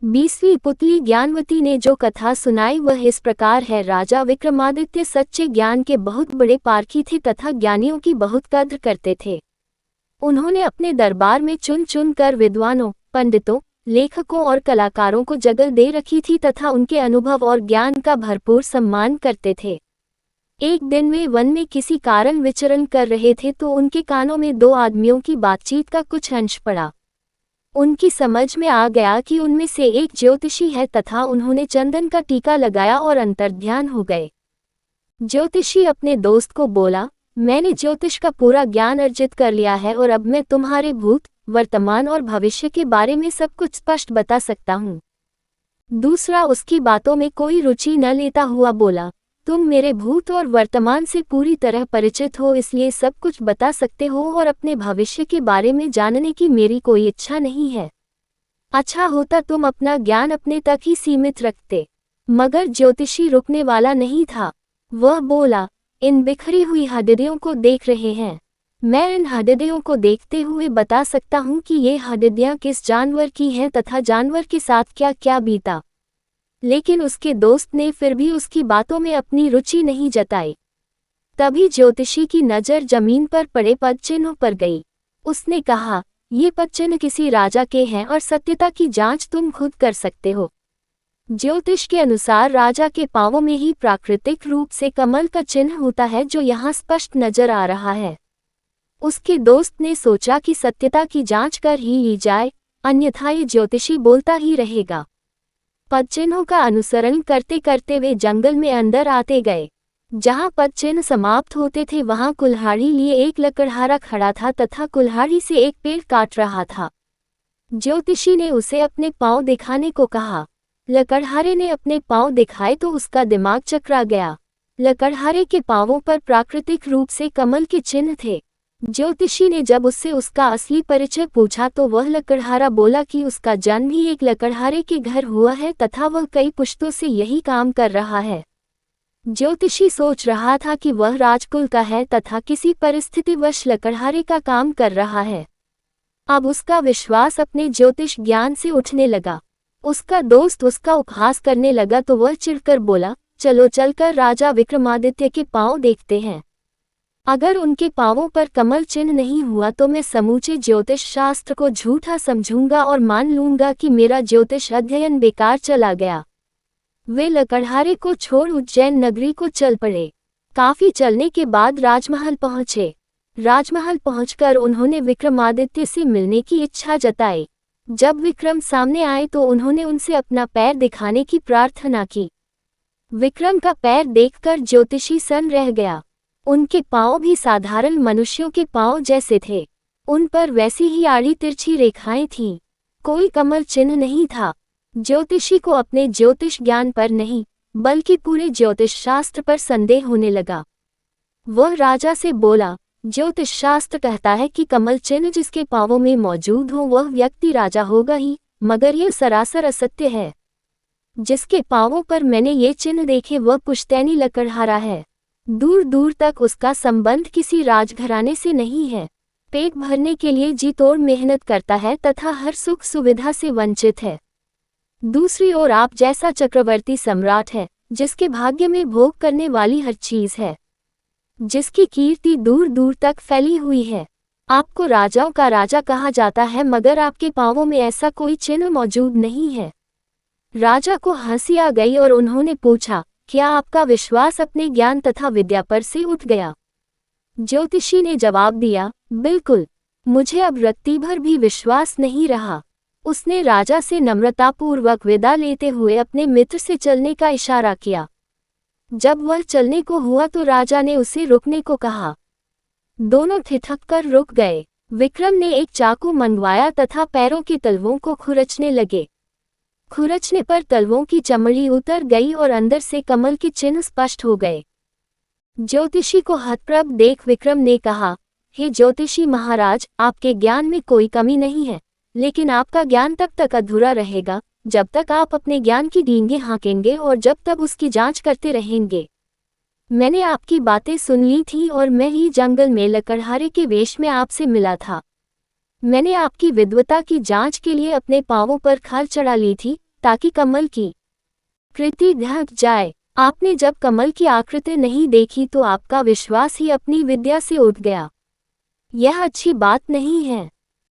20वीं पुतली ज्ञानवती ने जो कथा सुनाई वह इस प्रकार है। राजा विक्रमादित्य सच्चे ज्ञान के बहुत बड़े पारखी थे तथा ज्ञानियों की बहुत कद्र करते थे। उन्होंने अपने दरबार में चुन चुन कर विद्वानों, पंडितों, लेखकों और कलाकारों को जगह दे रखी थी तथा उनके अनुभव और ज्ञान का भरपूर सम्मान करते थे। एक दिन वे वन में किसी कारण विचरण कर रहे थे तो उनके कानों में दो आदमियों की बातचीत का कुछ अंश पड़ा। उनकी समझ में आ गया कि उनमें से एक ज्योतिषी है तथा उन्होंने चंदन का टीका लगाया और अंतर्ध्यान हो गए। ज्योतिषी अपने दोस्त को बोला, मैंने ज्योतिष का पूरा ज्ञान अर्जित कर लिया है और अब मैं तुम्हारे भूत, वर्तमान और भविष्य के बारे में सब कुछ स्पष्ट बता सकता हूँ। दूसरा उसकी बातों में कोई रुचि न लेता हुआ बोला, तुम मेरे भूत और वर्तमान से पूरी तरह परिचित हो इसलिए सब कुछ बता सकते हो और अपने भविष्य के बारे में जानने की मेरी कोई इच्छा नहीं है। अच्छा होता तुम अपना ज्ञान अपने तक ही सीमित रखते। मगर ज्योतिषी रुकने वाला नहीं था। वह बोला, इन बिखरी हुई हड्डियों को देख रहे हैं। मैं इन हड्डियों को देखते हुए बता सकता हूँ कि ये हड्डियाँ किस जानवर की हैं तथा जानवर के साथ क्या क्या बीता। लेकिन उसके दोस्त ने फिर भी उसकी बातों में अपनी रुचि नहीं जताई। तभी ज्योतिषी की नज़र जमीन पर पड़े पदचिन्हों पर गई। उसने कहा, ये पदचिन्ह किसी राजा के हैं और सत्यता की जांच तुम खुद कर सकते हो। ज्योतिष के अनुसार राजा के पांवों में ही प्राकृतिक रूप से कमल का चिन्ह होता है जो यहाँ स्पष्ट नजर आ रहा है। उसके दोस्त ने सोचा कि सत्यता की जांच कर ही ली जाए, अन्यथा ये ज्योतिषी बोलता ही रहेगा। पदचिन्हों का अनुसरण करते करते वे जंगल में अंदर आते गए। जहां पदचिन्ह समाप्त होते थे वहां कुल्हाड़ी लिए एक लकड़हारा खड़ा था तथा कुल्हाड़ी से एक पेड़ काट रहा था। ज्योतिषी ने उसे अपने पांव दिखाने को कहा। लकड़हारे ने अपने पांव दिखाए तो उसका दिमाग चकरा गया। लकड़हारे के पांवों पर प्राकृतिक रूप से कमल के चिन्ह थे। ज्योतिषी ने जब उससे उसका असली परिचय पूछा तो वह लकड़हारा बोला कि उसका जन्म ही एक लकड़हारे के घर हुआ है तथा वह कई पुश्तों से यही काम कर रहा है। ज्योतिषी सोच रहा था कि वह राजकुल का है तथा किसी परिस्थितिवश लकड़हारे का काम कर रहा है। अब उसका विश्वास अपने ज्योतिष ज्ञान से उठने लगा। उसका दोस्त उसका उपहास करने लगा तो वह चिढ़कर बोला, चलो चलकर राजा विक्रमादित्य के पांव देखते हैं। अगर उनके पांवों पर कमल चिन्ह नहीं हुआ तो मैं समूचे ज्योतिष शास्त्र को झूठा समझूंगा और मान लूंगा कि मेरा ज्योतिष अध्ययन बेकार चला गया। वे लकड़हारे को छोड़ उज्जैन नगरी को चल पड़े। काफी चलने के बाद राजमहल पहुंचे। राजमहल पहुंचकर उन्होंने विक्रमादित्य से मिलने की इच्छा जताई। जब विक्रम सामने आए तो उन्होंने उनसे अपना पैर दिखाने की प्रार्थना की। विक्रम का पैर देखकर ज्योतिषी सन्न रह गया। उनके पांव भी साधारण मनुष्यों के पांव जैसे थे। उन पर वैसी ही आड़ी तिरछी रेखाएं थीं। कोई कमल चिन्ह नहीं था। ज्योतिषी को अपने ज्योतिष ज्ञान पर नहीं बल्कि पूरे ज्योतिष शास्त्र पर संदेह होने लगा। वह राजा से बोला, ज्योतिष शास्त्र कहता है कि कमल चिन्ह जिसके पांवों में मौजूद हो वह व्यक्ति राजा होगा ही, मगर यह सरासर असत्य है। जिसके पांवों पर मैंने ये चिन्ह देखे वह पुश्तैनी लकड़हारा है। दूर दूर तक उसका संबंध किसी राजघराने से नहीं है। पेट भरने के लिए जी तोड़ मेहनत करता है तथा हर सुख सुविधा से वंचित है। दूसरी ओर आप जैसा चक्रवर्ती सम्राट है जिसके भाग्य में भोग करने वाली हर चीज है, जिसकी कीर्ति दूर दूर तक फैली हुई है। आपको राजाओं का राजा कहा जाता है मगर आपके पांवों में ऐसा कोई चिन्ह मौजूद नहीं है। राजा को हंसी आ गई और उन्होंने पूछा, क्या आपका विश्वास अपने ज्ञान तथा विद्या पर से उठ गया? ज्योतिषी ने जवाब दिया, बिल्कुल, मुझे अब रत्ती भर भी विश्वास नहीं रहा। उसने राजा से नम्रतापूर्वक विदा लेते हुए अपने मित्र से चलने का इशारा किया। जब वह चलने को हुआ तो राजा ने उसे रुकने को कहा। दोनों ठिठक कर रुक गए। विक्रम ने एक चाकू मंगवाया तथा पैरों के तलवों को खुरचने लगे। खुरचने पर तलवों की चमड़ी उतर गई और अंदर से कमल के चिन्ह स्पष्ट हो गए। ज्योतिषी को हतप्रभ देख विक्रम ने कहा, हे ज्योतिषी महाराज, आपके ज्ञान में कोई कमी नहीं है, लेकिन आपका ज्ञान तब तक अधूरा रहेगा जब तक आप अपने ज्ञान की डींगे हाँकेंगे और जब तक उसकी जांच करते रहेंगे। मैंने आपकी बातें सुन ली थी और मैं ही जंगल में लकड़हारे के वेश में आपसे मिला था। मैंने आपकी विद्वता की जांच के लिए अपने पांवों पर खाल चढ़ा ली थी, ताकि कमल की कृति ढक जाए। आपने जब कमल की आकृति नहीं देखी तो आपका विश्वास ही अपनी विद्या से उठ गया। यह अच्छी बात नहीं है।